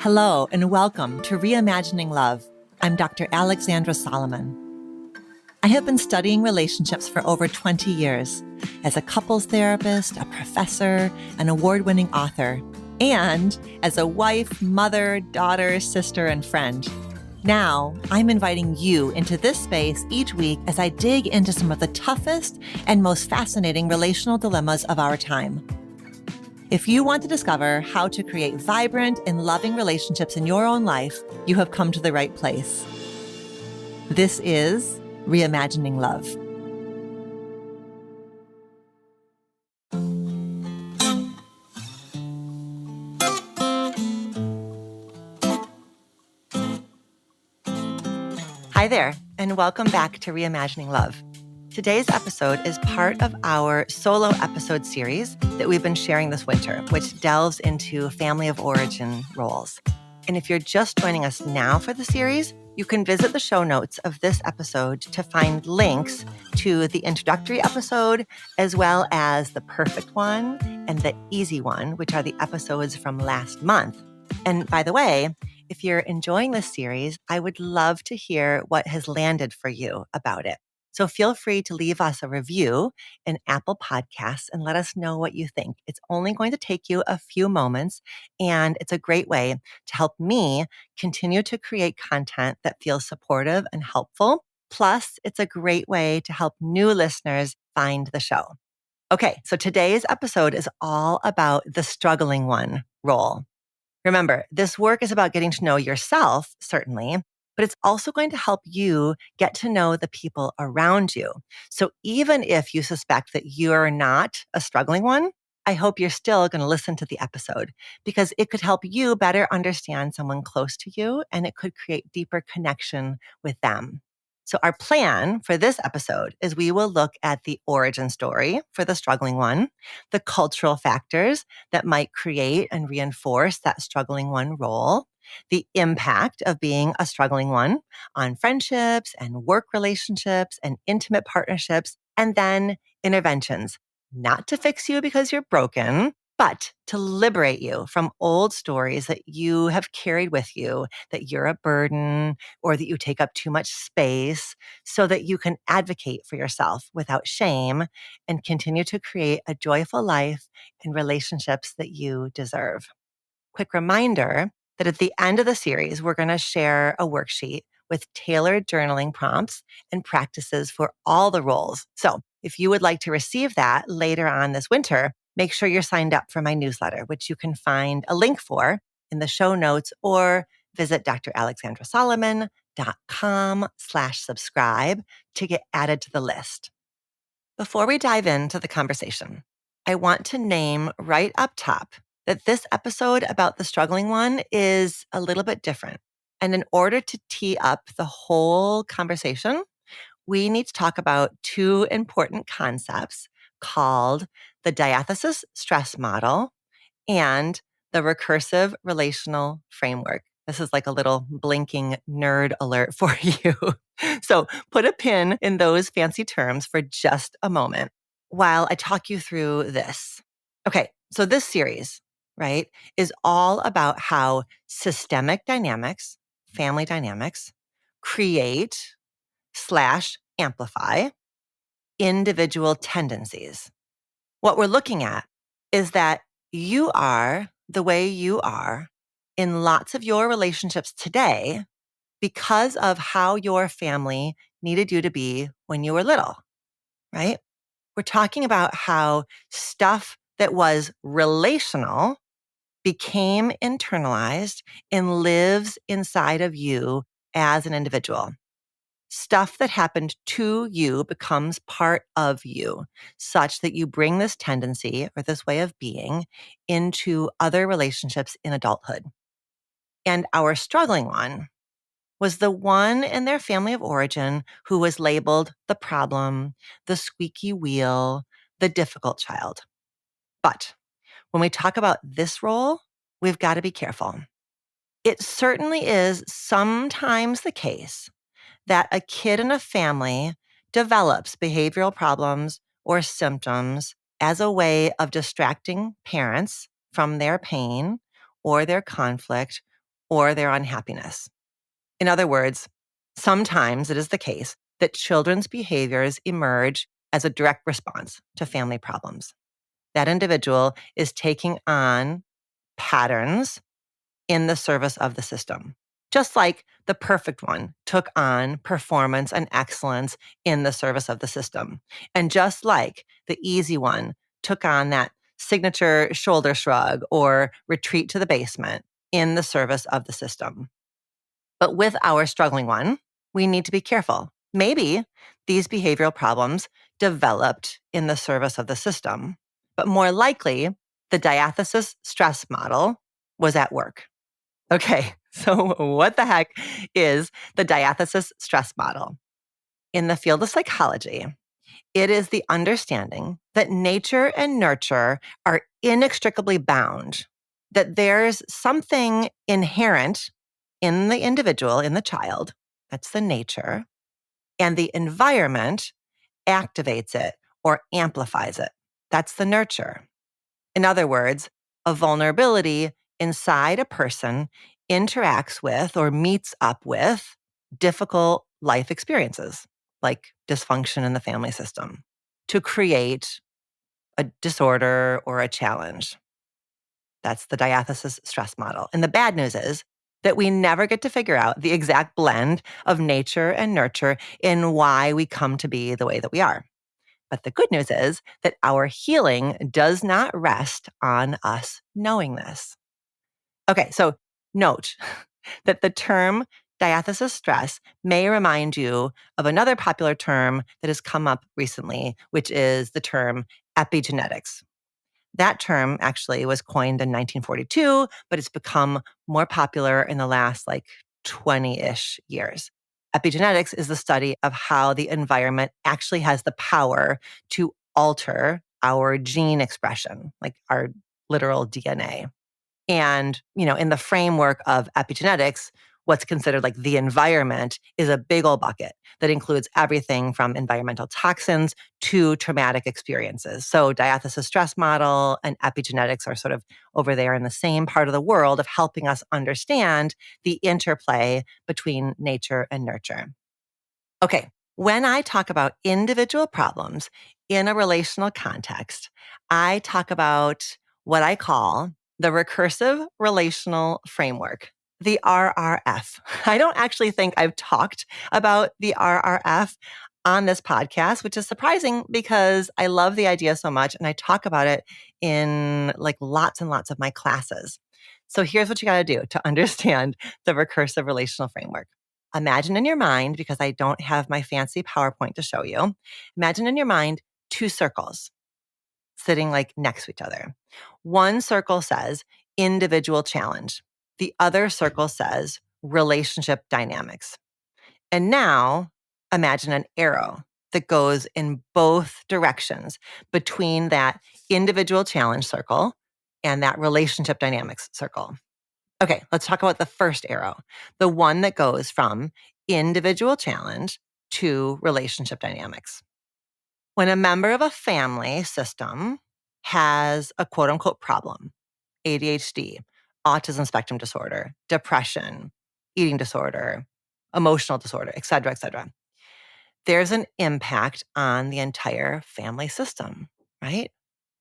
Hello, and welcome to Reimagining Love. I'm Dr. Alexandra Solomon. I have been studying relationships for over 20 years as a couples therapist, a professor, an award-winning author, and as a wife, mother, daughter, sister, and friend. Now, I'm inviting you into this space each week as I dig into some of the toughest and most fascinating relational dilemmas of our time. If you want to discover how to create vibrant and loving relationships in your own life, you have come to the right place. This is Reimagining Love. Hi there, and welcome back to Reimagining Love. Today's episode is part of our solo episode series that we've been sharing this winter, which delves into family of origin roles. And if you're just joining us now for the series, you can visit the show notes of this episode to find links to the introductory episode, as well as the perfect one and the easy one, which are the episodes from last month. And by the way, if you're enjoying this series, I would love to hear what has landed for you about it. So feel free to leave us a review in Apple Podcasts and let us know what you think. It's only going to take you a few moments, and it's a great way to help me continue to create content that feels supportive and helpful. Plus, it's a great way to help new listeners find the show. Okay, so today's episode is all about the struggling one role. Remember, this work is about getting to know yourself, certainly, but it's also going to help you get to know the people around you. So even if you suspect that you're not a struggling one, I hope you're still going to listen to the episode because it could help you better understand someone close to you and it could create deeper connection with them. So our plan for this episode is we will look at the origin story for the struggling one, the cultural factors that might create and reinforce that struggling one role, the impact of being a struggling one on friendships and work relationships and intimate partnerships, and then interventions, not to fix you because you're broken, but to liberate you from old stories that you have carried with you, that you're a burden or that you take up too much space, so that you can advocate for yourself without shame and continue to create a joyful life and relationships that you deserve. Quick reminder that at the end of the series, we're going to share a worksheet with tailored journaling prompts and practices for all the roles. So if you would like to receive that later on this winter, make sure you're signed up for my newsletter, which you can find a link for in the show notes or visit dralexandrasolomon.com/subscribe to get added to the list. Before we dive into the conversation, I want to name right up top that this episode about the struggling one is a little bit different. And in order to tee up the whole conversation, we need to talk about two important concepts called the diathesis stress model and the recursive relational framework. This is like a little blinking nerd alert for you. So put a pin in those fancy terms for just a moment while I talk you through this. Okay, so this series, right, is all about how systemic dynamics, family dynamics, create/amplify individual tendencies. What we're looking at is that you are the way you are in lots of your relationships today because of how your family needed you to be when you were little, right? We're talking about how stuff that was relational became internalized and lives inside of you as an individual. Stuff that happened to you becomes part of you, such that you bring this tendency or this way of being into other relationships in adulthood. And our struggling one was the one in their family of origin who was labeled the problem, the squeaky wheel, the difficult child. But when we talk about this role, we've got to be careful. It certainly is sometimes the case that a kid in a family develops behavioral problems or symptoms as a way of distracting parents from their pain or their conflict or their unhappiness. In other words, sometimes it is the case that children's behaviors emerge as a direct response to family problems. That individual is taking on patterns in the service of the system, just like the perfect one took on performance and excellence in the service of the system. And just like the easy one took on that signature shoulder shrug or retreat to the basement in the service of the system. But with our struggling one, we need to be careful. Maybe these behavioral problems developed in the service of the system, but more likely, the diathesis stress model was at work. Okay, so what the heck is the diathesis stress model? In the field of psychology, it is the understanding that nature and nurture are inextricably bound, that there's something inherent in the individual, in the child, that's the nature, and the environment activates it or amplifies it. That's the nurture. In other words, a vulnerability inside a person interacts with or meets up with difficult life experiences, like dysfunction in the family system, to create a disorder or a challenge. That's the diathesis stress model. And the bad news is that we never get to figure out the exact blend of nature and nurture in why we come to be the way that we are. But the good news is that our healing does not rest on us knowing this. Okay, so note that the term diathesis stress may remind you of another popular term that has come up recently, which is the term epigenetics. That term actually was coined in 1942, but it's become more popular in the last 20-ish years. Epigenetics is the study of how the environment actually has the power to alter our gene expression, like our literal DNA. And, in the framework of epigenetics, what's considered like the environment is a big old bucket that includes everything from environmental toxins to traumatic experiences. So diathesis stress model and epigenetics are sort of over there in the same part of the world of helping us understand the interplay between nature and nurture. Okay, when I talk about individual problems in a relational context, I talk about what I call the recursive relational framework, the RRF. I don't actually think I've talked about the RRF on this podcast, which is surprising because I love the idea so much and I talk about it in lots and lots of my classes. So here's what you got to do to understand the recursive relational framework. Imagine in your mind, because I don't have my fancy PowerPoint to show you, imagine in your mind two circles sitting next to each other. One circle says individual challenge. The other circle says relationship dynamics. And now imagine an arrow that goes in both directions between that individual challenge circle and that relationship dynamics circle. Okay, let's talk about the first arrow, the one that goes from individual challenge to relationship dynamics. When a member of a family system has a quote unquote problem, ADHD, autism spectrum disorder, depression, eating disorder, emotional disorder, et cetera, there's an impact on the entire family system, right?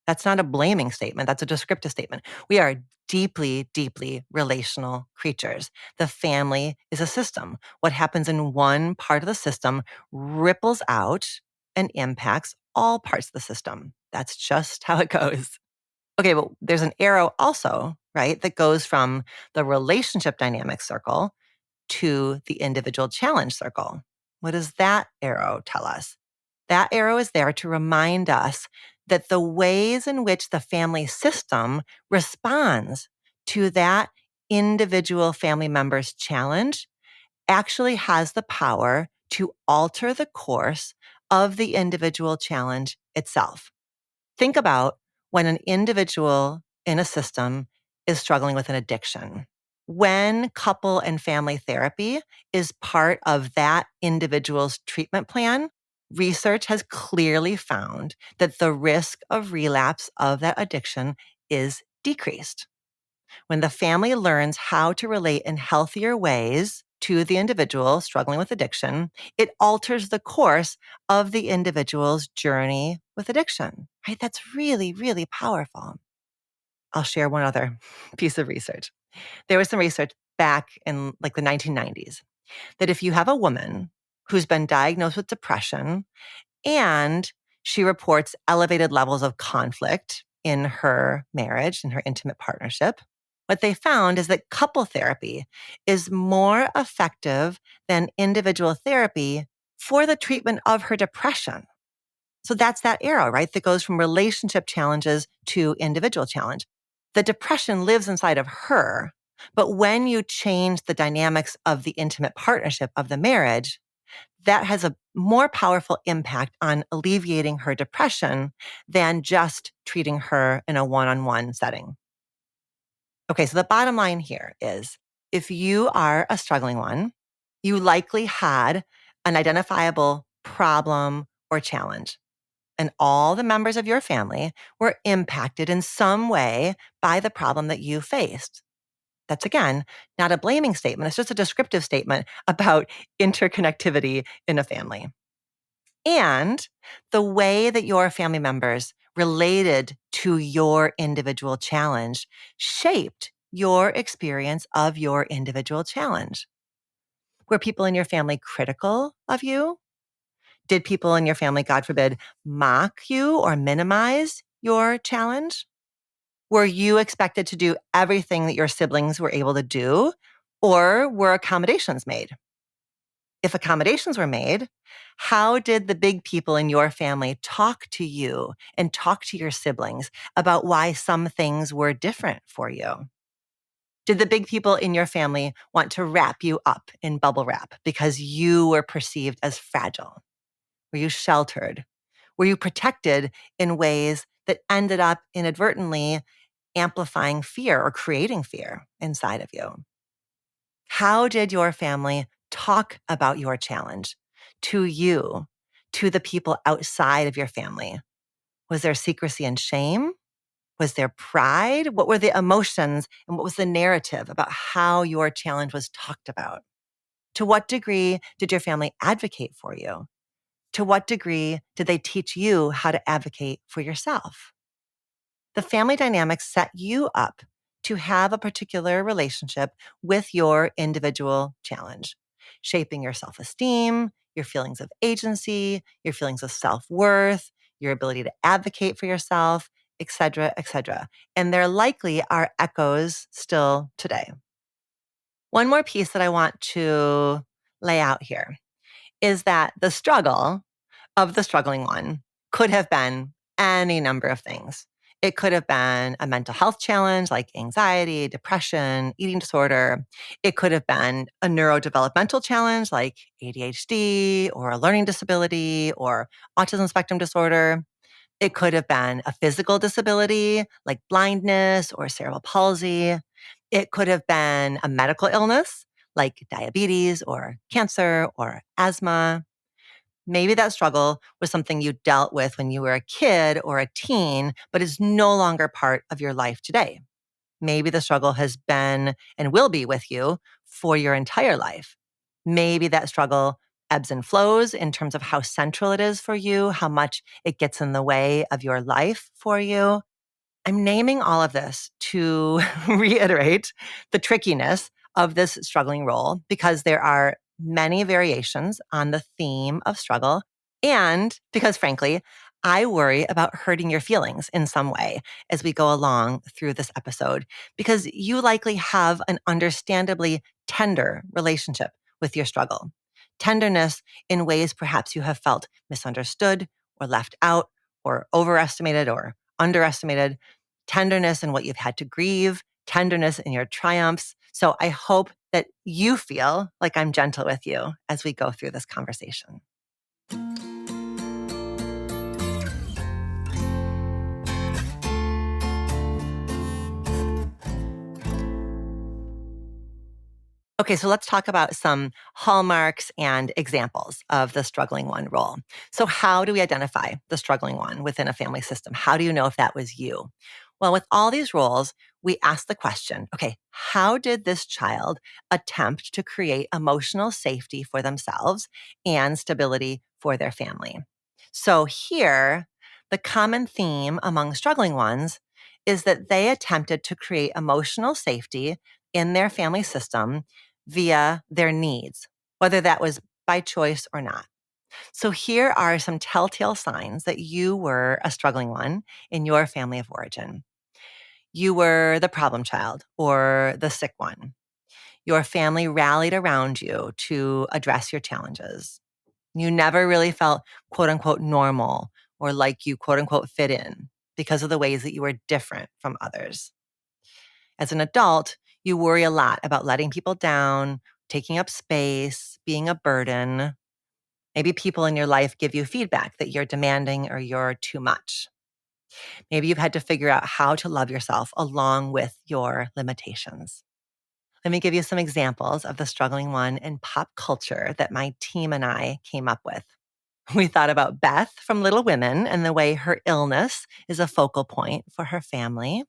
That's not a blaming statement. That's a descriptive statement. We are deeply, deeply relational creatures. The family is a system. What happens in one part of the system ripples out and impacts all parts of the system. That's just how it goes. Okay, but there's an arrow also, right, that goes from the relationship dynamic circle to the individual challenge circle. What does that arrow tell us? That arrow is there to remind us that the ways in which the family system responds to that individual family member's challenge actually has the power to alter the course of the individual challenge itself. Think about when an individual in a system is struggling with an addiction. When couple and family therapy is part of that individual's treatment plan, research has clearly found that the risk of relapse of that addiction is decreased. When the family learns how to relate in healthier ways to the individual struggling with addiction, it alters the course of the individual's journey with addiction, right? That's really, really powerful. I'll share one other piece of research. There was some research back in like the 1990s that if you have a woman who's been diagnosed with depression and she reports elevated levels of conflict in her marriage, in her intimate partnership, what they found is that couple therapy is more effective than individual therapy for the treatment of her depression. So that's that arrow, right? That goes from relationship challenges to individual challenge. The depression lives inside of her, but when you change the dynamics of the intimate partnership of the marriage, that has a more powerful impact on alleviating her depression than just treating her in a one-on-one setting. Okay, so the bottom line here is if you are a struggling one, you likely had an identifiable problem or challenge. And all the members of your family were impacted in some way by the problem that you faced. That's again, not a blaming statement. It's just a descriptive statement about interconnectivity in a family. And the way that your family members related to your individual challenge shaped your experience of your individual challenge. Were people in your family critical of you? Did people in your family, God forbid, mock you or minimize your challenge? Were you expected to do everything that your siblings were able to do, or were accommodations made? If accommodations were made, how did the big people in your family talk to you and talk to your siblings about why some things were different for you? Did the big people in your family want to wrap you up in bubble wrap because you were perceived as fragile? Were you sheltered? Were you protected in ways that ended up inadvertently amplifying fear or creating fear inside of you? How did your family talk about your challenge to you, to the people outside of your family? Was there secrecy and shame? Was there pride? What were the emotions and what was the narrative about how your challenge was talked about? To what degree did your family advocate for you? To what degree did they teach you how to advocate for yourself? The family dynamics set you up to have a particular relationship with your individual challenge, shaping your self-esteem, your feelings of agency, your feelings of self-worth, your ability to advocate for yourself, et cetera, et cetera. And there likely are echoes still today. One more piece that I want to lay out here is that the struggle of the struggling one could have been any number of things. It could have been a mental health challenge like anxiety, depression, eating disorder. It could have been a neurodevelopmental challenge like ADHD or a learning disability or autism spectrum disorder. It could have been a physical disability like blindness or cerebral palsy. It could have been a medical illness like diabetes or cancer or asthma. Maybe that struggle was something you dealt with when you were a kid or a teen, but is no longer part of your life today. Maybe the struggle has been and will be with you for your entire life. Maybe that struggle ebbs and flows in terms of how central it is for you, how much it gets in the way of your life for you. I'm naming all of this to reiterate the trickiness of this struggling role because there are many variations on the theme of struggle. And because frankly, I worry about hurting your feelings in some way as we go along through this episode, because you likely have an understandably tender relationship with your struggle. Tenderness in ways perhaps you have felt misunderstood or left out or overestimated or underestimated, tenderness in what you've had to grieve, tenderness in your triumphs. So I hope that you feel like I'm gentle with you as we go through this conversation. Okay, so let's talk about some hallmarks and examples of the struggling one role. So how do we identify the struggling one within a family system? How do you know if that was you? Well, with all these roles, we ask the question, okay, how did this child attempt to create emotional safety for themselves and stability for their family? So here, the common theme among struggling ones is that they attempted to create emotional safety in their family system via their needs, whether that was by choice or not. So here are some telltale signs that you were a struggling one in your family of origin. You were the problem child or the sick one. Your family rallied around you to address your challenges. You never really felt quote unquote normal or like you quote unquote fit in because of the ways that you were different from others. As an adult, you worry a lot about letting people down, taking up space, being a burden. Maybe people in your life give you feedback that you're demanding or you're too much. Maybe you've had to figure out how to love yourself along with your limitations. Let me give you some examples of the struggling one in pop culture that my team and I came up with. We thought about Beth from Little Women and the way her illness is a focal point for her family.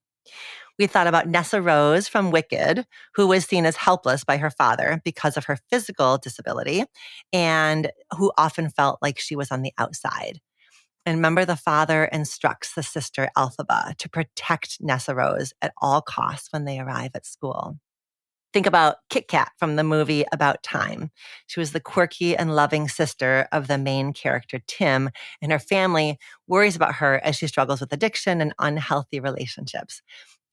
We thought about Nessa Rose from Wicked, who was seen as helpless by her father because of her physical disability and who often felt like she was on the outside. And remember, the father instructs the sister Elphaba to protect Nessa Rose at all costs when they arrive at school. Think about Kit Kat from the movie About Time. She was the quirky and loving sister of the main character, Tim, and her family worries about her as she struggles with addiction and unhealthy relationships.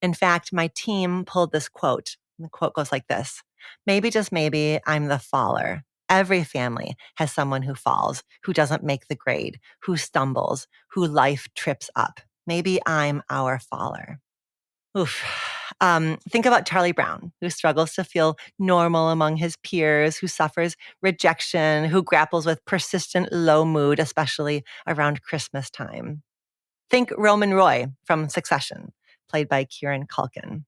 In fact, my team pulled this quote. And the quote goes like this: maybe, just maybe, I'm the faller. Every family has someone who falls, who doesn't make the grade, who stumbles, who life trips up. Maybe I'm our faller. Oof. Think about Charlie Brown, who struggles to feel normal among his peers, who suffers rejection, who grapples with persistent low mood, especially around Christmas time. Think Roman Roy from Succession, played by Kieran Culkin.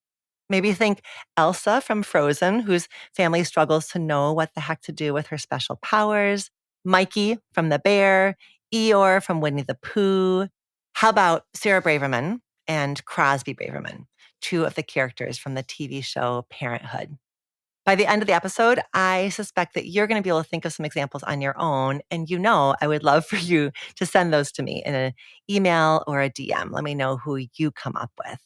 Maybe think Elsa from Frozen, whose family struggles to know what the heck to do with her special powers. Mikey from The Bear, Eeyore from Winnie the Pooh. How about Sarah Braverman and Crosby Braverman, two of the characters from the TV show Parenthood? By the end of the episode, I suspect that you're going to be able to think of some examples on your own. And I would love for you to send those to me in an email or a DM. Let me know who you come up with.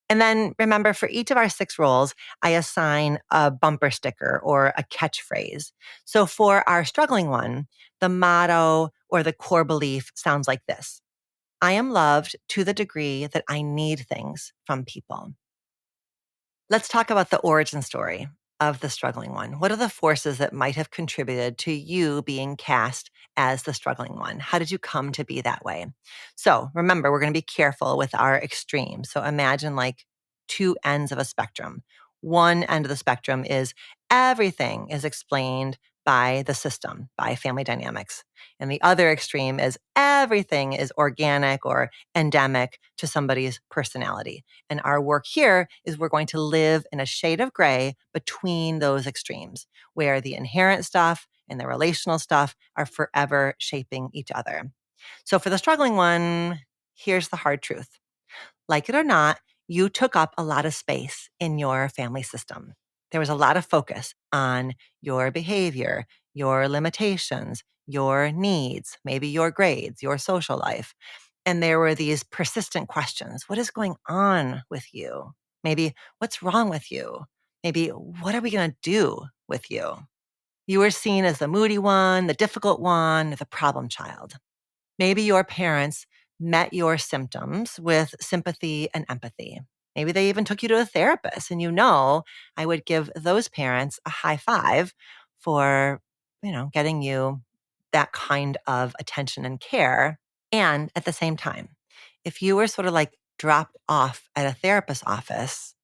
And then remember, for each of our 6 roles, I assign a bumper sticker or a catchphrase. So for our struggling one, the motto or the core belief sounds like this: I am loved to the degree that I need things from people. Let's talk about the origin story of the struggling one. What are the forces that might have contributed to you being cast as the struggling one? How did you come to be that way? So remember, we're going to be careful with our extremes. So imagine like 2 ends of a spectrum. One end of the spectrum is everything is explained by the system, by family dynamics. And the other extreme is everything is organic or endemic to somebody's personality. And our work here is we're going to live in a shade of gray between those extremes, where the inherent stuff and the relational stuff are forever shaping each other. So for the struggling one, here's the hard truth. Like it or not, you took up a lot of space in your family system. There was a lot of focus on your behavior, your limitations, your needs, maybe your grades, your social life. And there were these persistent questions. What is going on with you? Maybe what's wrong with you? Maybe what are we going to do with you? You were seen as the moody one, the difficult one, the problem child. Maybe your parents met your symptoms with sympathy and empathy. Maybe they even took you to a therapist, and I would give those parents a high five for, getting you that kind of attention and care. And at the same time, if you were sort of like dropped off at a therapist's office,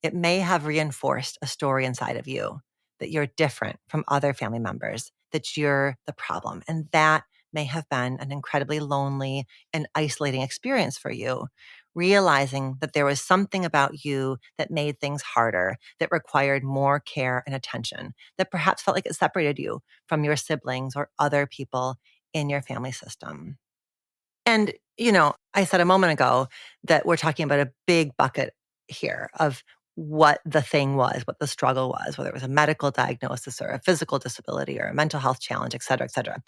it may have reinforced a story inside of you that you're different from other family members, that you're the problem. And that may have been an incredibly lonely and isolating experience for you, realizing that there was something about you that made things harder, that required more care and attention, that perhaps felt like it separated you from your siblings or other people in your family system. And, I said a moment ago that we're talking about a big bucket here of what the thing was, what the struggle was, whether it was a medical diagnosis or a physical disability or a mental health challenge, et cetera, et cetera.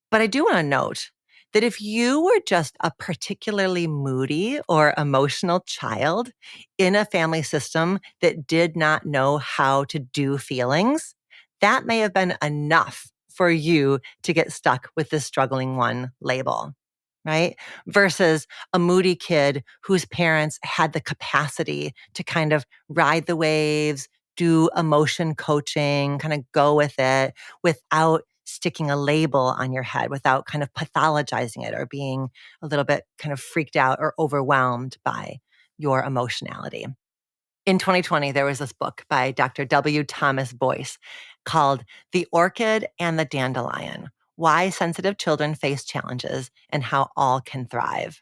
But I do want to note that if you were just a particularly moody or emotional child in a family system that did not know how to do feelings, that may have been enough for you to get stuck with this struggling one label, right? Versus a moody kid whose parents had the capacity to kind of ride the waves, do emotion coaching, kind of go with it without sticking a label on your head, without kind of pathologizing it or being a little bit kind of freaked out or overwhelmed by your emotionality. In 2020, there was this book by Dr. W. Thomas Boyce called The Orchid and the Dandelion: Why Sensitive Children Face Challenges and How All Can Thrive.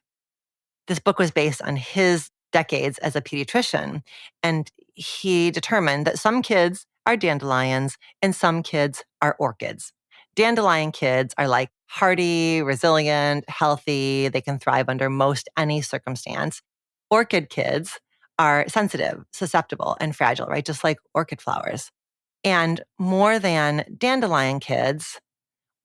This book was based on his decades as a pediatrician, and he determined that some kids are dandelions and some kids are orchids. Dandelion kids are like hardy, resilient, healthy. They can thrive under most any circumstance. Orchid kids are sensitive, susceptible, and fragile, right? Just like orchid flowers. And more than dandelion kids,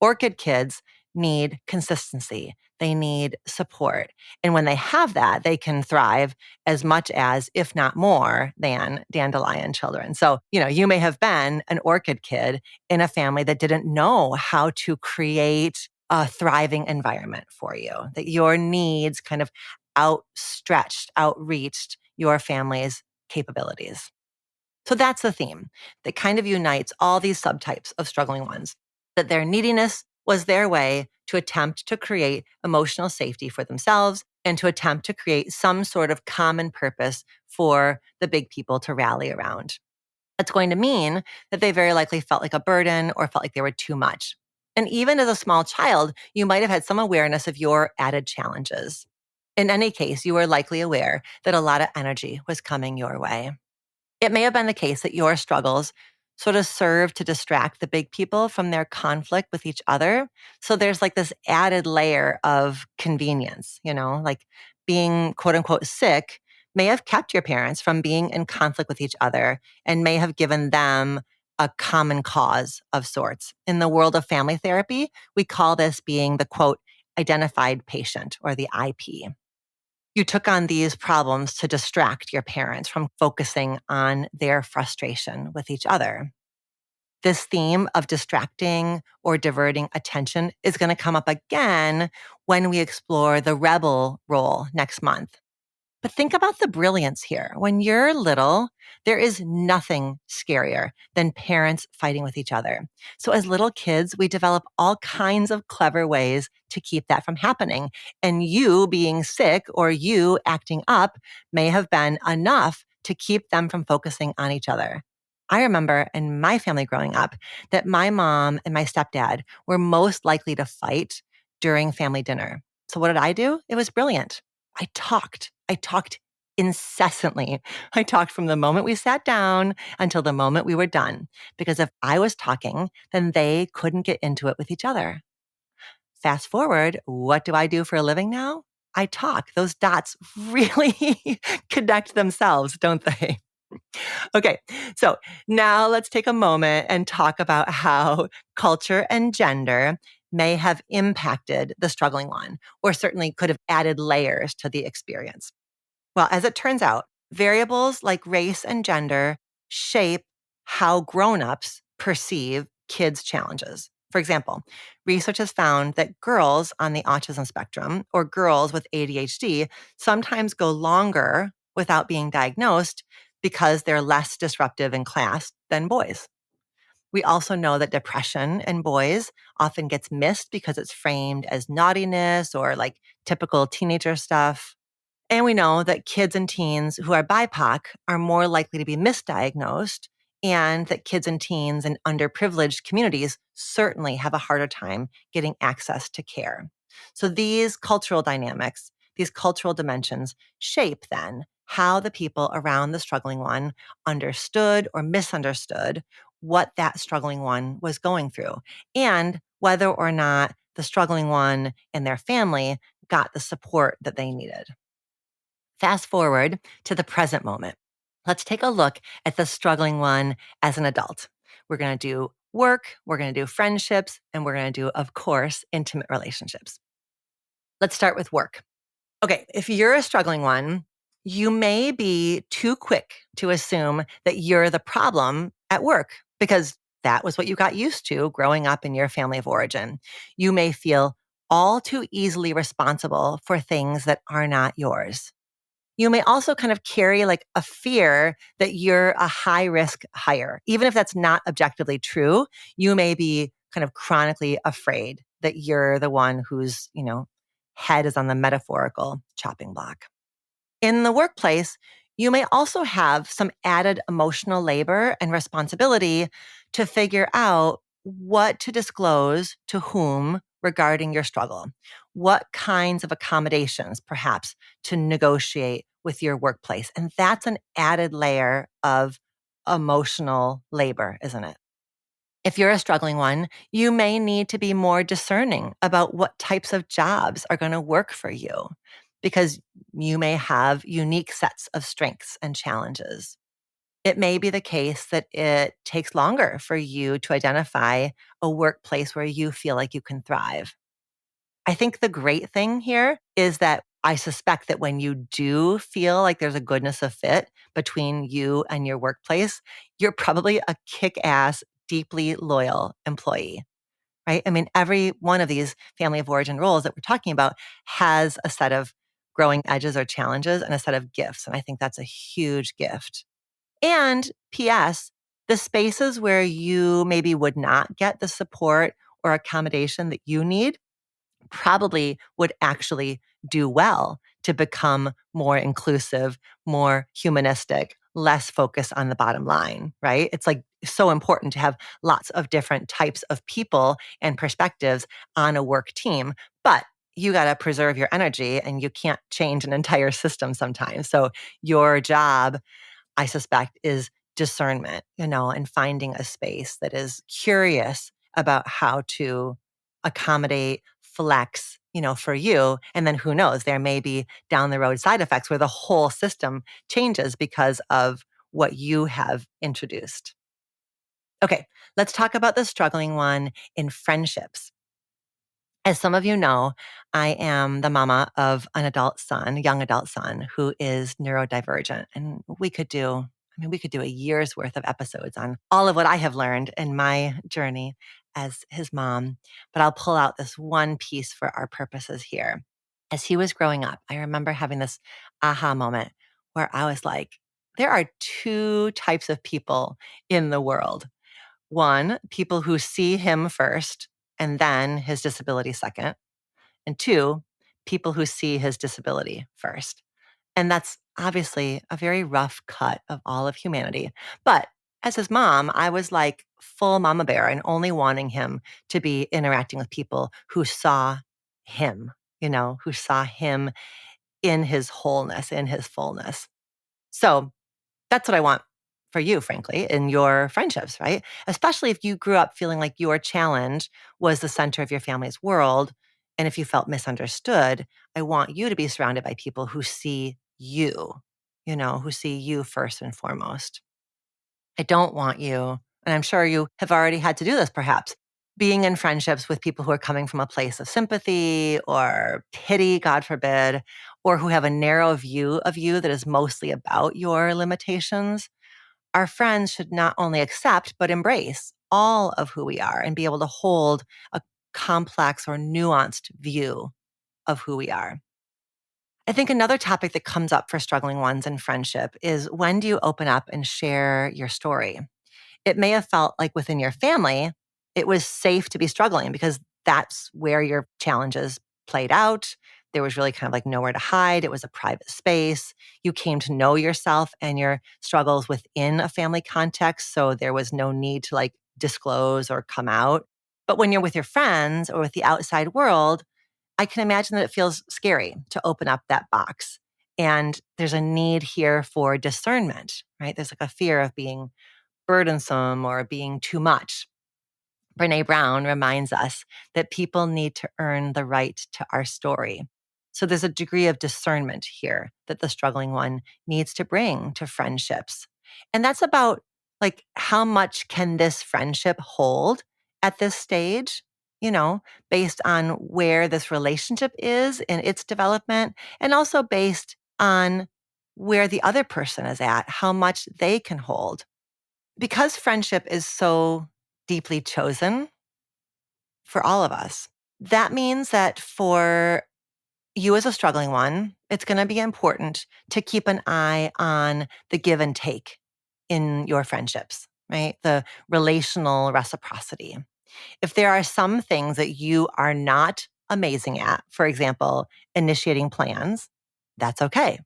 orchid kids need consistency. They need support. And when they have that, they can thrive as much as, if not more, than dandelion children. So, you may have been an orchid kid in a family that didn't know how to create a thriving environment for you, that your needs kind of outreached your family's capabilities. So that's the theme that kind of unites all these subtypes of struggling ones, that their neediness was their way to attempt to create emotional safety for themselves and to attempt to create some sort of common purpose for the big people to rally around. That's going to mean that they very likely felt like a burden or felt like they were too much. And even as a small child, you might have had some awareness of your added challenges. In any case, you were likely aware that a lot of energy was coming your way. It may have been the case that your struggles sort of serve to distract the big people from their conflict with each other. So there's like this added layer of convenience, like being quote unquote sick may have kept your parents from being in conflict with each other and may have given them a common cause of sorts. In the world of family therapy, we call this being the quote identified patient, or the IP. You took on these problems to distract your parents from focusing on their frustration with each other. This theme of distracting or diverting attention is going to come up again when we explore the rebel role next month. But think about the brilliance here. When you're little, there is nothing scarier than parents fighting with each other. So as little kids, we develop all kinds of clever ways to keep that from happening. And you being sick or you acting up may have been enough to keep them from focusing on each other. I remember in my family growing up that my mom and my stepdad were most likely to fight during family dinner. So what did I do? It was brilliant. I talked incessantly. I talked from the moment we sat down until the moment we were done. Because if I was talking, then they couldn't get into it with each other. Fast forward, what do I do for a living now? I talk. Those dots really connect themselves, don't they? Okay, so now let's take a moment and talk about how culture and gender may have impacted the struggling one, or certainly could have added layers to the experience. Well, as it turns out, variables like race and gender shape how grown-ups perceive kids' challenges. For example, research has found that girls on the autism spectrum or girls with ADHD sometimes go longer without being diagnosed because they're less disruptive in class than boys. We also know that depression in boys often gets missed because it's framed as naughtiness or like typical teenager stuff. And we know that kids and teens who are BIPOC are more likely to be misdiagnosed, and that kids and teens in underprivileged communities certainly have a harder time getting access to care. So these cultural dynamics, these cultural dimensions shape then how the people around the struggling one understood or misunderstood what that struggling one was going through, and whether or not the struggling one and their family got the support that they needed. Fast forward to the present moment. Let's take a look at the struggling one as an adult. We're going to do work, we're going to do friendships, and we're going to do, of course, intimate relationships. Let's start with work. Okay, if you're a struggling one, you may be too quick to assume that you're the problem at work because that was what you got used to growing up in your family of origin. You may feel all too easily responsible for things that are not yours. You may also kind of carry like a fear that you're a high risk hire. Even if that's not objectively true, you may be kind of chronically afraid that you're the one whose, head is on the metaphorical chopping block. In the workplace, you may also have some added emotional labor and responsibility to figure out what to disclose to whom regarding your struggle, what kinds of accommodations perhaps to negotiate with your workplace. And that's an added layer of emotional labor, isn't it? If you're a struggling one, you may need to be more discerning about what types of jobs are going to work for you because you may have unique sets of strengths and challenges. It may be the case that it takes longer for you to identify a workplace where you feel like you can thrive. I think the great thing here is that I suspect that when you do feel like there's a goodness of fit between you and your workplace, you're probably a kick-ass, deeply loyal employee, right? I mean, every one of these family of origin roles that we're talking about has a set of growing edges or challenges and a set of gifts. And I think that's a huge gift. And P.S., the spaces where you maybe would not get the support or accommodation that you need probably would actually do well to become more inclusive, more humanistic, less focused on the bottom line, right? It's like so important to have lots of different types of people and perspectives on a work team, but you got to preserve your energy and you can't change an entire system sometimes. So your job, I suspect, is discernment, and finding a space that is curious about how to accommodate, flex, for you. And then who knows, there may be down the road side effects where the whole system changes because of what you have introduced. Okay, let's talk about the struggling one in friendships. As some of you know, I am the mama of an adult son, young adult son, who is neurodivergent. And we could do a year's worth of episodes on all of what I have learned in my journey as his mom. But I'll pull out this one piece for our purposes here. As he was growing up, I remember having this aha moment where I was like, there are two types of people in the world. One, people who see him first and then his disability second. And two, people who see his disability first. And that's obviously a very rough cut of all of humanity. But as his mom, I was like full mama bear and only wanting him to be interacting with people who saw him, who saw him in his wholeness, in his fullness. So that's what I want for you, frankly, in your friendships, right? Especially if you grew up feeling like your challenge was the center of your family's world. And if you felt misunderstood, I want you to be surrounded by people who see you, who see you first and foremost. I don't want you, and I'm sure you have already had to do this perhaps, being in friendships with people who are coming from a place of sympathy or pity, God forbid, or who have a narrow view of you that is mostly about your limitations. Our friends should not only accept, but embrace all of who we are and be able to hold a complex or nuanced view of who we are. I think another topic that comes up for struggling ones in friendship is when do you open up and share your story? It may have felt like within your family, it was safe to be struggling because that's where your challenges played out. There was really kind of like nowhere to hide. It was a private space. You came to know yourself and your struggles within a family context. So there was no need to like disclose or come out. But when you're with your friends or with the outside world, I can imagine that it feels scary to open up that box. And there's a need here for discernment, right? There's like a fear of being burdensome or being too much. Brene Brown reminds us that people need to earn the right to our story. So there's a degree of discernment here that the struggling one needs to bring to friendships. And that's about like, how much can this friendship hold at this stage? Based on where this relationship is in its development, and also based on where the other person is at, how much they can hold. Because friendship is so deeply chosen for all of us, that means that for you as a struggling one, it's going to be important to keep an eye on the give and take in your friendships, right? The relational reciprocity. If there are some things that you are not amazing at, for example, initiating plans, that's okay.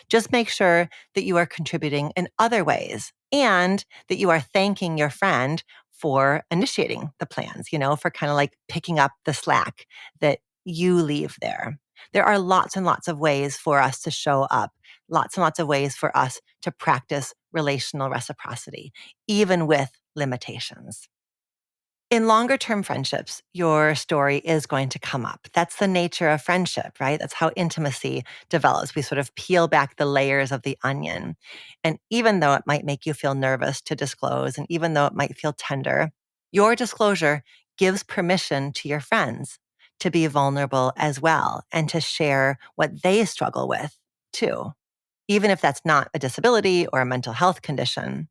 Just make sure that you are contributing in other ways and that you are thanking your friend for initiating the plans, for kind of like picking up the slack that you leave there. There are lots and lots of ways for us to show up, lots and lots of ways for us to practice relational reciprocity, even with limitations. In longer term friendships, your story is going to come up. That's the nature of friendship, right? That's how intimacy develops. We sort of peel back the layers of the onion. And even though it might make you feel nervous to disclose, and even though it might feel tender, your disclosure gives permission to your friends to be vulnerable as well and to share what they struggle with too, even if that's not a disability or a mental health condition.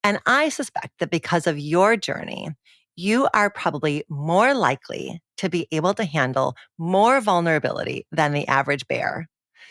And I suspect that because of your journey, you are probably more likely to be able to handle more vulnerability than the average bear.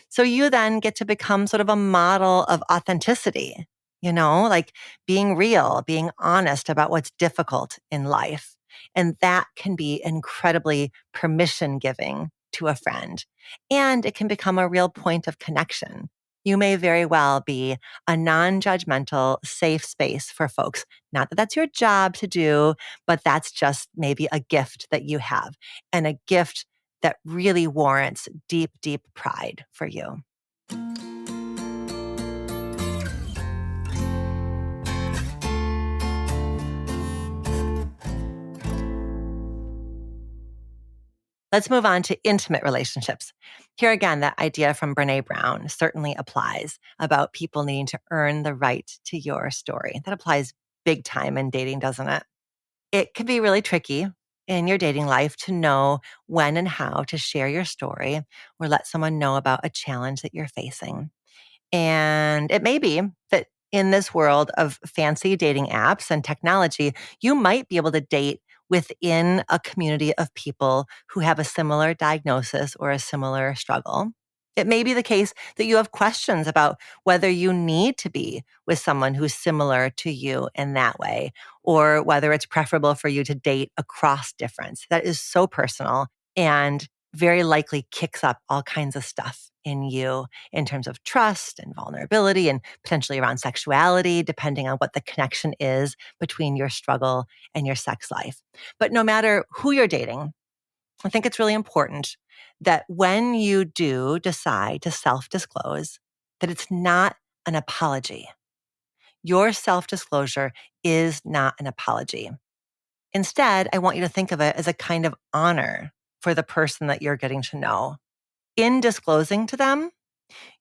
So you then get to become sort of a model of authenticity, like being real, being honest about what's difficult in life. And that can be incredibly permission giving to a friend. And it can become a real point of connection. You may very well be a non-judgmental, safe space for folks. Not that that's your job to do, but that's just maybe a gift that you have, and a gift that really warrants deep, deep pride for you. Let's move on to intimate relationships. Here again, that idea from Brene Brown certainly applies about people needing to earn the right to your story. That applies big time in dating, doesn't it? It can be really tricky in your dating life to know when and how to share your story or let someone know about a challenge that you're facing. And it may be that in this world of fancy dating apps and technology, you might be able to date within a community of people who have a similar diagnosis or a similar struggle. It may be the case that you have questions about whether you need to be with someone who's similar to you in that way, or whether it's preferable for you to date across difference. That is so personal and very likely kicks up all kinds of stuff in you in terms of trust and vulnerability and potentially around sexuality, depending on what the connection is between your struggle and your sex life. But no matter who you're dating, I think it's really important that when you do decide to self-disclose, that it's not an apology. Your self-disclosure is not an apology. Instead, I want you to think of it as a kind of honor for the person that you're getting to know. In disclosing to them,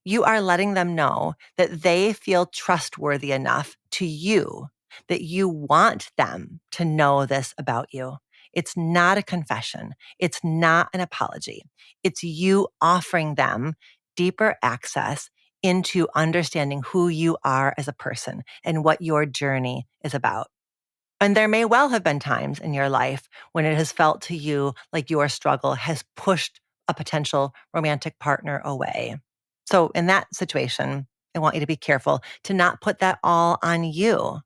you are letting them know that they feel trustworthy enough to you, that you want them to know this about you. It's not a confession. It's not an apology. It's you offering them deeper access into understanding who you are as a person and what your journey is about. And there may well have been times in your life when it has felt to you like your struggle has pushed a potential romantic partner away. So in that situation, I want you to be careful to not put that all on you.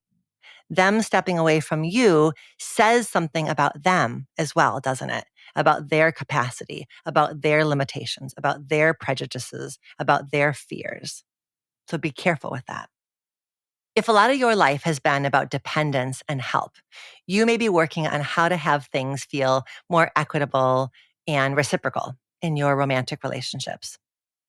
Them stepping away from you says something about them as well, doesn't it? About their capacity, about their limitations, about their prejudices, about their fears. So be careful with that. If a lot of your life has been about dependence and help, you may be working on how to have things feel more equitable and reciprocal in your romantic relationships.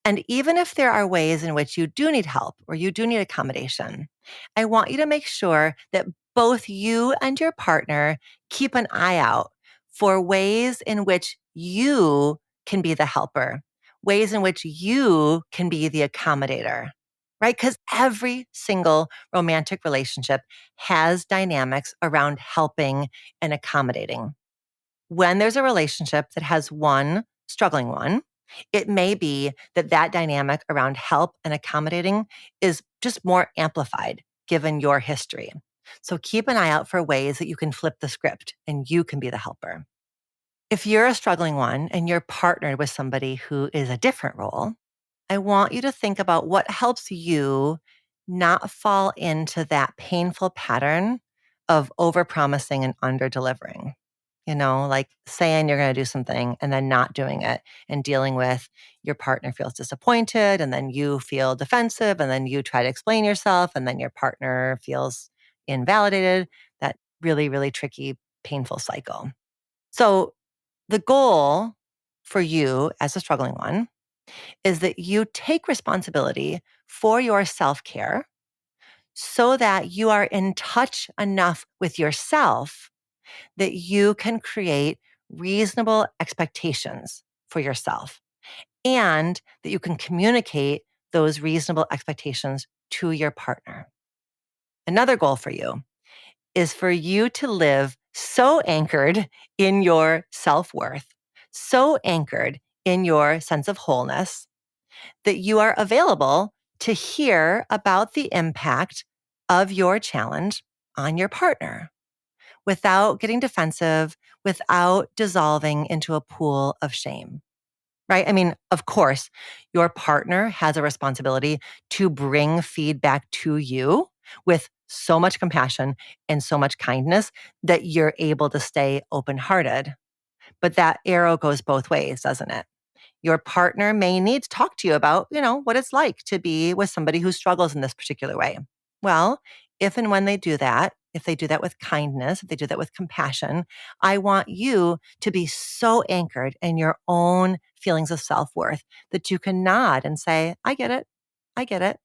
And even if there are ways in which you do need help or you do need accommodation, I want you to make sure that both you and your partner keep an eye out for ways in which you can be the helper, ways in which you can be the accommodator, right? Because every single romantic relationship has dynamics around helping and accommodating. When there's a relationship that has one struggling one, it may be that that dynamic around help and accommodating is just more amplified given your history. So keep an eye out for ways that you can flip the script and you can be the helper. If you're a struggling one and you're partnered with somebody who is a different role, I want you to think about what helps you not fall into that painful pattern of overpromising and underdelivering. Like saying you're going to do something and then not doing it and dealing with your partner feels disappointed and then you feel defensive and then you try to explain yourself and then your partner feels invalidated. That really, really tricky, painful cycle. So the goal for you as a struggling one is that you take responsibility for your self-care so that you are in touch enough with yourself that you can create reasonable expectations for yourself and that you can communicate those reasonable expectations to your partner. Another goal for you is for you to live so anchored in your self-worth, so anchored in your sense of wholeness that you are available to hear about the impact of your challenge on your partner without getting defensive, without dissolving into a pool of shame, right? I mean, of course, your partner has a responsibility to bring feedback to you with so much compassion and so much kindness that you're able to stay open-hearted. But that arrow goes both ways, doesn't it? Your partner may need to talk to you about, what it's like to be with somebody who struggles in this particular way. Well, if and when they do that, if they do that with kindness, if they do that with compassion, I want you to be so anchored in your own feelings of self-worth that you can nod and say, I get it. I get it.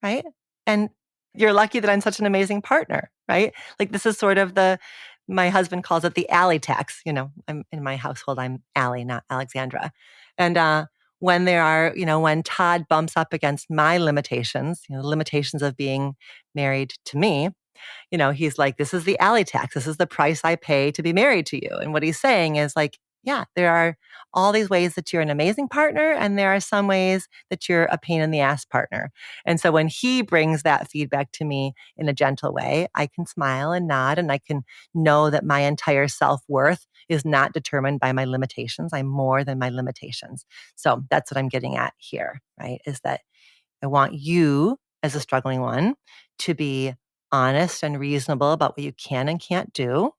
Right. And you're lucky that I'm such an amazing partner, right? Like this is sort of my husband calls it the Allie tax. I'm in my household, I'm Allie, not Alexandra. And when Todd bumps up against my limitations, the limitations of being married to me, he's like, this is the alley tax. This is the price I pay to be married to you. And what he's saying is like, yeah, there are all these ways that you're an amazing partner, and there are some ways that you're a pain in the ass partner. And so when he brings that feedback to me in a gentle way, I can smile and nod, and I can know that my entire self-worth is not determined by my limitations. I'm more than my limitations. So that's what I'm getting at here, right? Is that I want you as a struggling one to be honest and reasonable about what you can and can't do.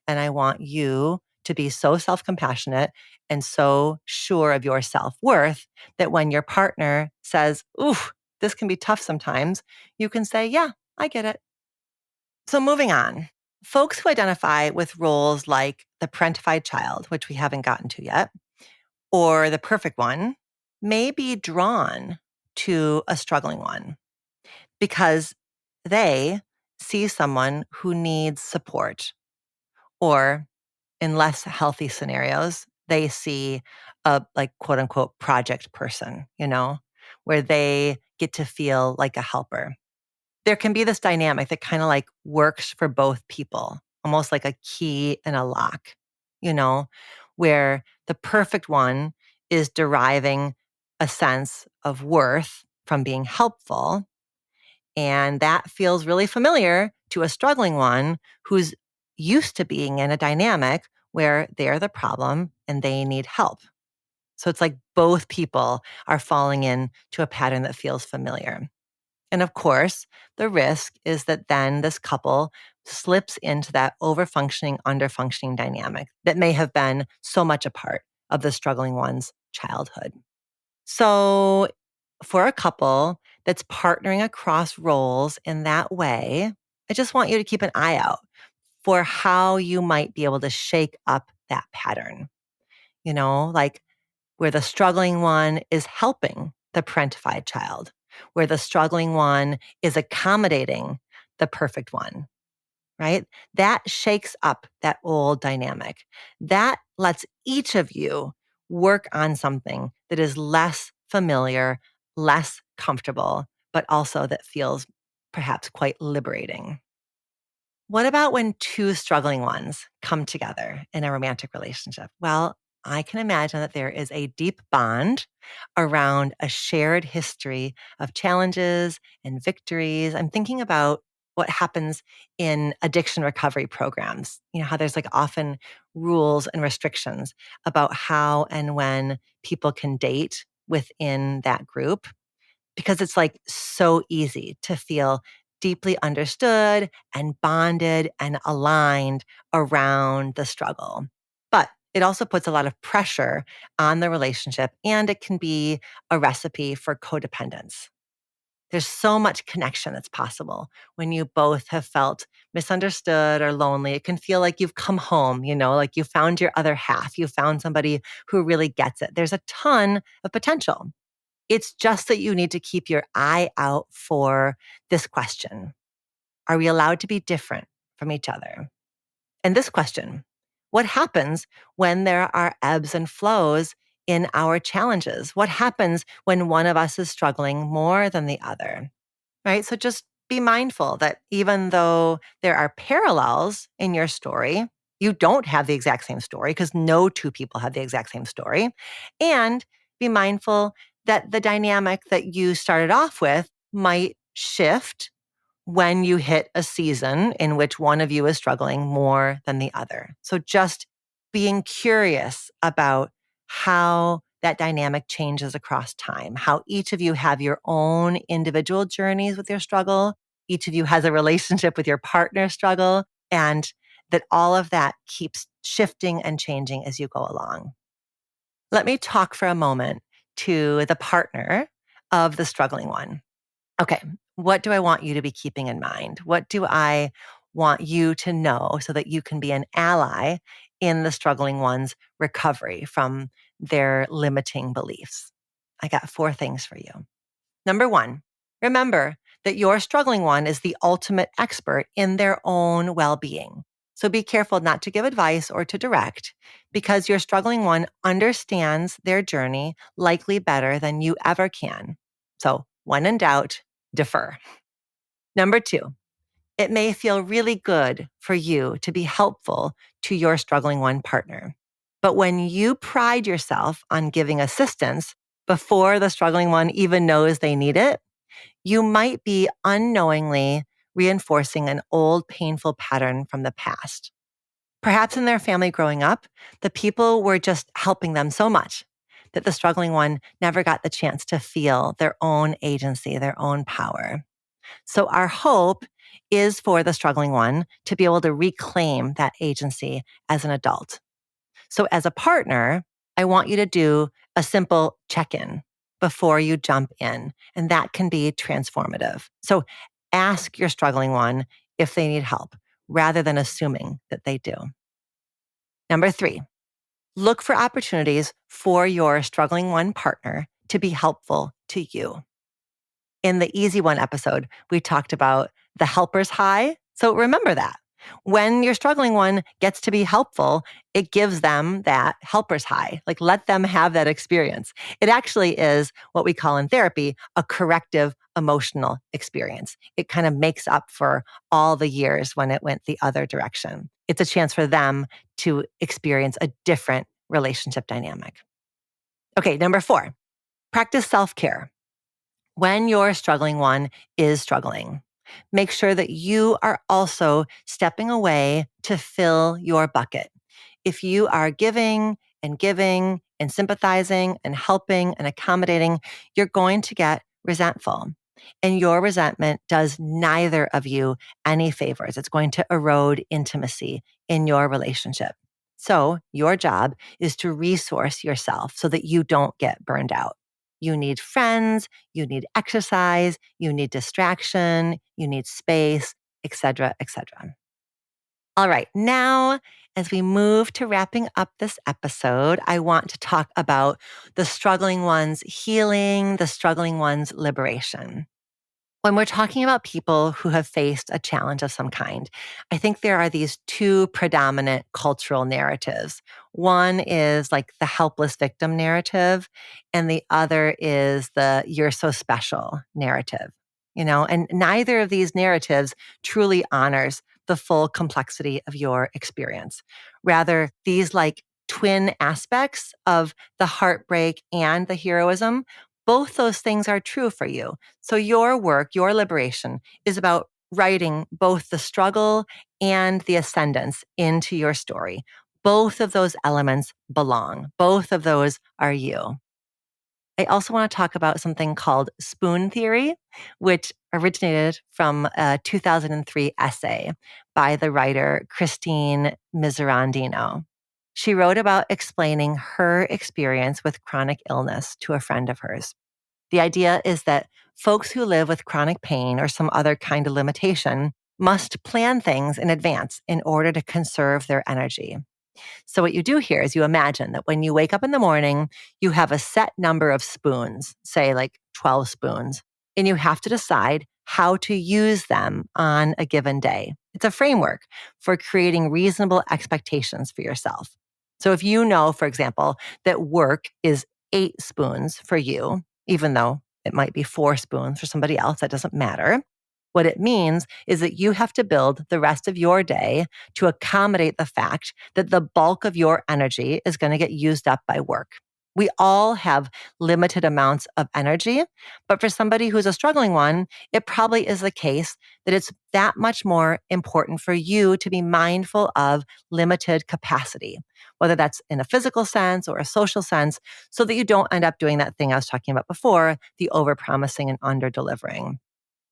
And I want you to be so self-compassionate and so sure of your self-worth that when your partner says, ooh, this can be tough sometimes, you can say, yeah, I get it. So moving on, folks who identify with roles like the parentified child, which we haven't gotten to yet, or the perfect one, may be drawn to a struggling one because they see someone who needs support, or in less healthy scenarios, they see a like quote unquote project person, where they get to feel like a helper. There can be this dynamic that kind of like works for both people, almost like a key and a lock, you know, where the perfect one is deriving a sense of worth from being helpful. And that feels really familiar to a struggling one who's used to being in a dynamic where they're the problem and they need help. So it's like both people are falling into a pattern that feels familiar. And of course, the risk is that then this couple slips into that overfunctioning, underfunctioning dynamic that may have been so much a part of the struggling one's childhood. So for a couple that's partnering across roles in that way, I just want you to keep an eye out for how you might be able to shake up that pattern, like where the struggling one is helping the parentified child, where the struggling one is accommodating the perfect one. right? That shakes up that old dynamic. That lets each of you work on something that is less familiar, less comfortable, but also that feels perhaps quite liberating. What about when two struggling ones come together in a romantic relationship? Well, I can imagine that there is a deep bond around a shared history of challenges and victories. I'm thinking about what happens in addiction recovery programs. You know, how there's like often rules and restrictions about how and when people can date within that group because it's like so easy to feel deeply understood and bonded and aligned around the struggle. But it also puts a lot of pressure on the relationship, and it can be a recipe for codependence. There's so much connection that's possible when you both have felt misunderstood or lonely. It can feel like you've come home, like you found your other half. You found somebody who really gets it. There's a ton of potential. It's just that you need to keep your eye out for this question. Are we allowed to be different from each other? And this question, what happens when there are ebbs and flows in our challenges? What happens when one of us is struggling more than the other? Right? So just be mindful that even though there are parallels in your story, you don't have the exact same story because no two people have the exact same story. And be mindful that the dynamic that you started off with might shift when you hit a season in which one of you is struggling more than the other. So just being curious about how that dynamic changes across time, how each of you have your own individual journeys with your struggle. Each of you has a relationship with your partner struggle, and that all of that keeps shifting and changing as you go along. Let me talk for a moment to the partner of the struggling one. Okay, what do I want you to be keeping in mind? What do I want you to know so that you can be an ally in the struggling one's recovery from their limiting beliefs? I got 4 things for you. Number 1, remember that your struggling one is the ultimate expert in their own well-being. So be careful not to give advice or to direct because your struggling one understands their journey likely better than you ever can. So when in doubt, defer. Number 2, it may feel really good for you to be helpful to your struggling one partner. But when you pride yourself on giving assistance before the struggling one even knows they need it, you might be unknowingly reinforcing an old painful pattern from the past. Perhaps in their family growing up, the people were just helping them so much that the struggling one never got the chance to feel their own agency, their own power. So our hope is for the struggling one to be able to reclaim that agency as an adult. So as a partner, I want you to do a simple check-in before you jump in, and that can be transformative. So ask your struggling one if they need help rather than assuming that they do. Number 3, look for opportunities for your struggling one partner to be helpful to you. In the Easy One episode, we talked about the helper's high. So remember that. When your struggling one gets to be helpful, it gives them that helper's high. Like let them have that experience. It actually is what we call in therapy a corrective emotional experience. It kind of makes up for all the years when it went the other direction. It's a chance for them to experience a different relationship dynamic. Okay, number 4, practice self-care. When your struggling one is struggling, make sure that you are also stepping away to fill your bucket. If you are giving and sympathizing and helping and accommodating, you're going to get resentful. And your resentment does neither of you any favors. It's going to erode intimacy in your relationship. So your job is to resource yourself so that you don't get burned out. You need friends, you need exercise, you need distraction, you need space, etc., etc. All right, now as we move to wrapping up this episode, I want to talk about the struggling one's healing, the struggling one's liberation. When we're talking about people who have faced a challenge of some kind, I think there are these two predominant cultural narratives. One is like the helpless victim narrative, and the other is the you're so special narrative. And neither of these narratives truly honors the full complexity of your experience. Rather, these like twin aspects of the heartbreak and the heroism, both those things are true for you. So your work, your liberation is about writing both the struggle and the ascendance into your story. Both of those elements belong. Both of those are you. I also want to talk about something called spoon theory, which originated from a 2003 essay by the writer Christine Miserandino. She wrote about explaining her experience with chronic illness to a friend of hers. The idea is that folks who live with chronic pain or some other kind of limitation must plan things in advance in order to conserve their energy. So what you do here is you imagine that when you wake up in the morning, you have a set number of spoons, say like 12 spoons, and you have to decide how to use them on a given day. It's a framework for creating reasonable expectations for yourself. So if you know, for example, that work is 8 spoons for you, even though it might be 4 spoons for somebody else, that doesn't matter. What it means is that you have to build the rest of your day to accommodate the fact that the bulk of your energy is going to get used up by work. We all have limited amounts of energy, but for somebody who's a struggling one, it probably is the case that it's that much more important for you to be mindful of limited capacity, whether that's in a physical sense or a social sense, so that you don't end up doing that thing I was talking about before, the overpromising and under-delivering.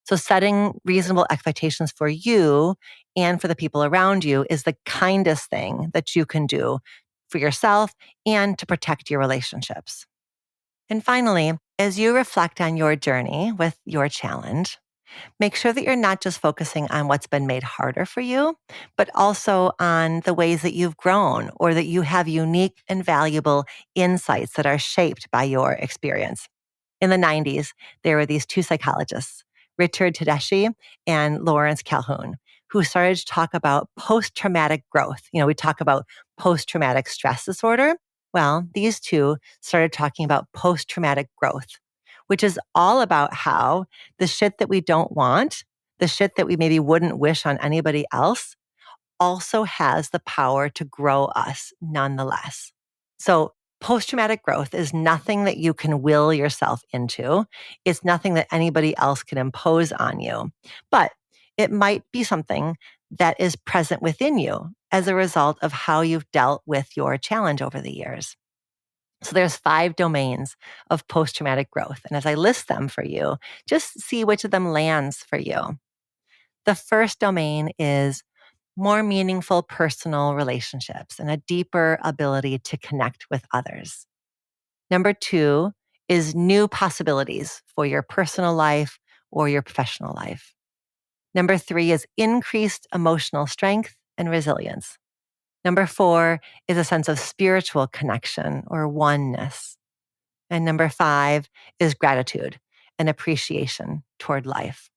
So setting reasonable expectations for you and for the people around you is the kindest thing that you can do for yourself and to protect your relationships. And finally, as you reflect on your journey with your challenge, make sure that you're not just focusing on what's been made harder for you, but also on the ways that you've grown or that you have unique and valuable insights that are shaped by your experience. In the 90s, there were these two psychologists, Richard Tedeschi and Lawrence Calhoun, who started to talk about post-traumatic growth. We talk about post-traumatic stress disorder. Well, these two started talking about post-traumatic growth, which is all about how the shit that we don't want, the shit that we maybe wouldn't wish on anybody else, also has the power to grow us nonetheless. So post-traumatic growth is nothing that you can will yourself into. It's nothing that anybody else can impose on you, but it might be something that is present within you as a result of how you've dealt with your challenge over the years. So there's 5 domains of post-traumatic growth. And as I list them for you, just see which of them lands for you. The first domain is more meaningful personal relationships and a deeper ability to connect with others. Number 2 is new possibilities for your personal life or your professional life. Number 3 is increased emotional strength and resilience. Number 4 is a sense of spiritual connection or oneness. And number 5 is gratitude and appreciation toward life.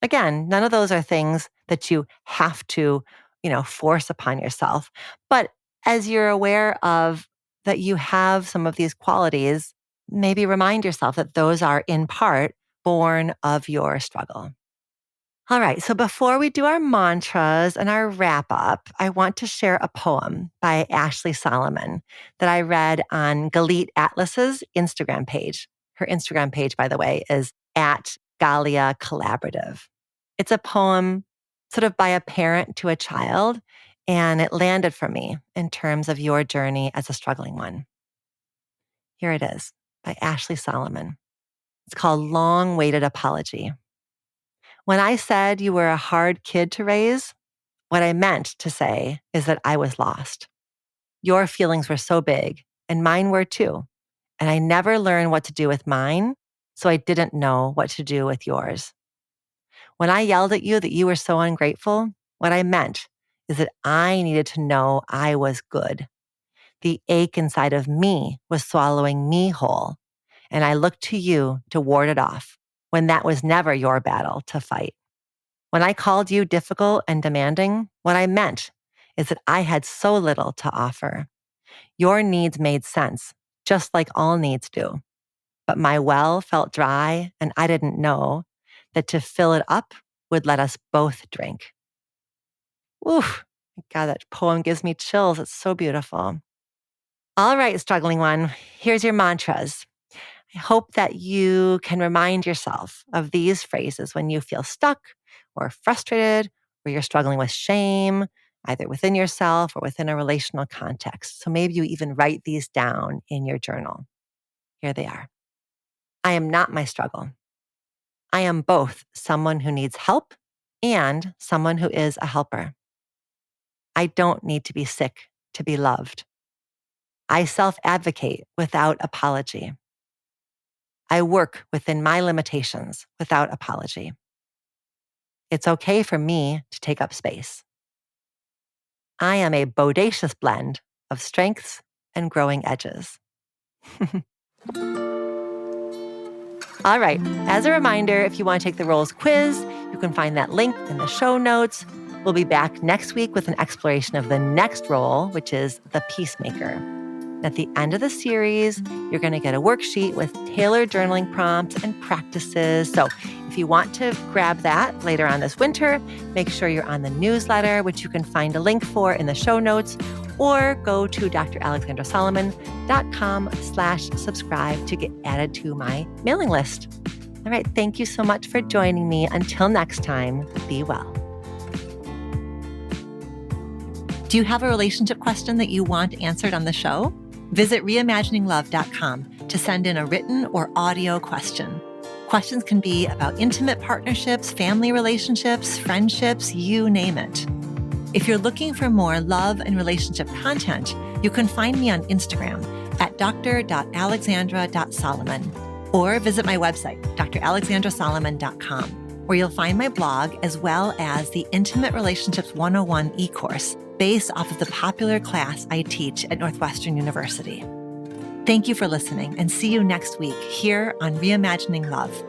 Again, none of those are things that you have to, force upon yourself. But as you're aware of that you have some of these qualities, maybe remind yourself that those are in part born of your struggle. All right, so before we do our mantras and our wrap up, I want to share a poem by Ashley Solomon that I read on Galit Atlas's Instagram page. Her Instagram page, by the way, is at Galia Collaborative. It's a poem sort of by a parent to a child, and it landed for me in terms of your journey as a struggling one. Here it is by Ashley Solomon. It's called Long-Awaited Apology. When I said you were a hard kid to raise, what I meant to say is that I was lost. Your feelings were so big, and mine were too. And I never learned what to do with mine, so I didn't know what to do with yours. When I yelled at you that you were so ungrateful, what I meant is that I needed to know I was good. The ache inside of me was swallowing me whole, and I looked to you to ward it off. when that was never your battle to fight. When I called you difficult and demanding, what I meant is that I had so little to offer. Your needs made sense, just like all needs do. But my well felt dry, and I didn't know that to fill it up would let us both drink. Oof, God, that poem gives me chills. It's so beautiful. All right, struggling one, here's your mantras. I hope that you can remind yourself of these phrases when you feel stuck or frustrated or you're struggling with shame, either within yourself or within a relational context. So maybe you even write these down in your journal. Here they are. I am not my struggle. I am both someone who needs help and someone who is a helper. I don't need to be sick to be loved. I self-advocate without apology. I work within my limitations without apology. It's okay for me to take up space. I am a bodacious blend of strengths and growing edges. All right, as a reminder, if you want to take the roles quiz, you can find that link in the show notes. We'll be back next week with an exploration of the next role, which is the peacemaker. At the end of the series, you're going to get a worksheet with tailored journaling prompts and practices. So if you want to grab that later on this winter, make sure you're on the newsletter, which you can find a link for in the show notes, or go to dralexandrasolomon.com/subscribe to get added to my mailing list. All right, thank you so much for joining me. Until next time, be well. Do you have a relationship question that you want answered on the show? Visit reimagininglove.com to send in a written or audio question. Questions can be about intimate partnerships, family relationships, friendships, you name it. If you're looking for more love and relationship content, you can find me on Instagram at dr.alexandra.solomon or visit my website, dralexandrasolomon.com, where you'll find my blog as well as the Intimate Relationships 101 e-course based off of the popular class I teach at Northwestern University. Thank you for listening and see you next week here on Reimagining Love.